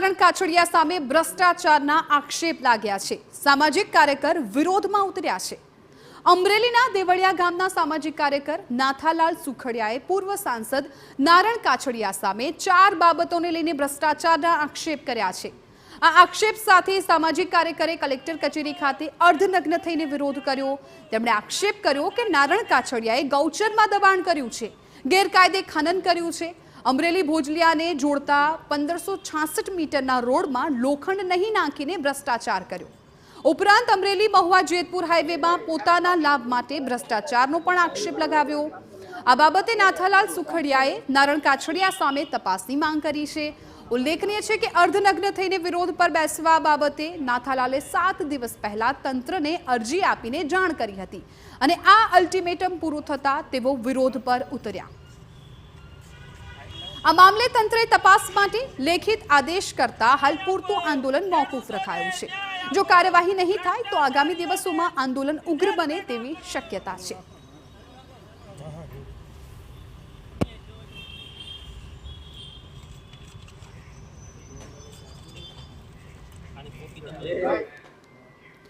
નારણ કાછડિયા સામે ભ્રષ્ટાચારના આક્ષેપ લાગ્યા છે। સામાજિક કાર્યકર વિરોધમાં ઉતર્યા છે। અમરેલીના દેવળિયા ગામના સામાજિક કાર્યકર નાથાલાલ સુખડિયાએ પૂર્વ સાંસદ નારણ કાછડિયા સામે 4 બાબતોને લઈને ભ્રષ્ટાચારના આક્ષેપ કર્યા છે। આ આક્ષેપ સાથે સામાજિક કાર્યકરે કલેક્ટર કચેરી ખાતે અર્ધનગ્ન થઈને વિરોધ કર્યો। તેમણે આક્ષેપ કર્યો કે નારણ કાછડિયાએ ગૌચરમાં દબાણ કર્યું છે, ગેરકાયદે ખનન કર્યું છે। અમરેલી ભોજલિયાને જોડતા 1566 મીટરના રોડમાં લોખંડ નહીં નાખીને ભ્રષ્ટાચાર કર્યો। ઉપરાંત અમરેલી મહુવા જેતપુર હાઈવેમાં પોતાના લાભ માટે ભ્રષ્ટાચારનો પણ આક્ષેપ લગાવ્યો। આ બાબતે નાથાલાલ સુખડિયાએ નારણ કાછડિયા સામે તપાસની માંગ કરી છે। ઉલ્લેખનીય છે કે અર્ધનગ્ન થઈને વિરોધ પર બેસવા બાબતે નાથાલાલે 7 દિવસ પહેલા તંત્રને અરજી આપીને જાણ કરી હતી અને આ અલ્ટિમેટમ પૂરું થતા તેઓ વિરોધ પર ઉતર્યા। આ મામલે તંત્રે તપાસ માટે લેખિત આદેશ કરતા હાલ પૂરતું આંદોલન મોકૂફ રખાયું છે। જો કાર્યવાહી નહીં થાય તો આગામી દિવસોમાં આંદોલન ઉગ્ર બને તેવી શક્યતા છે।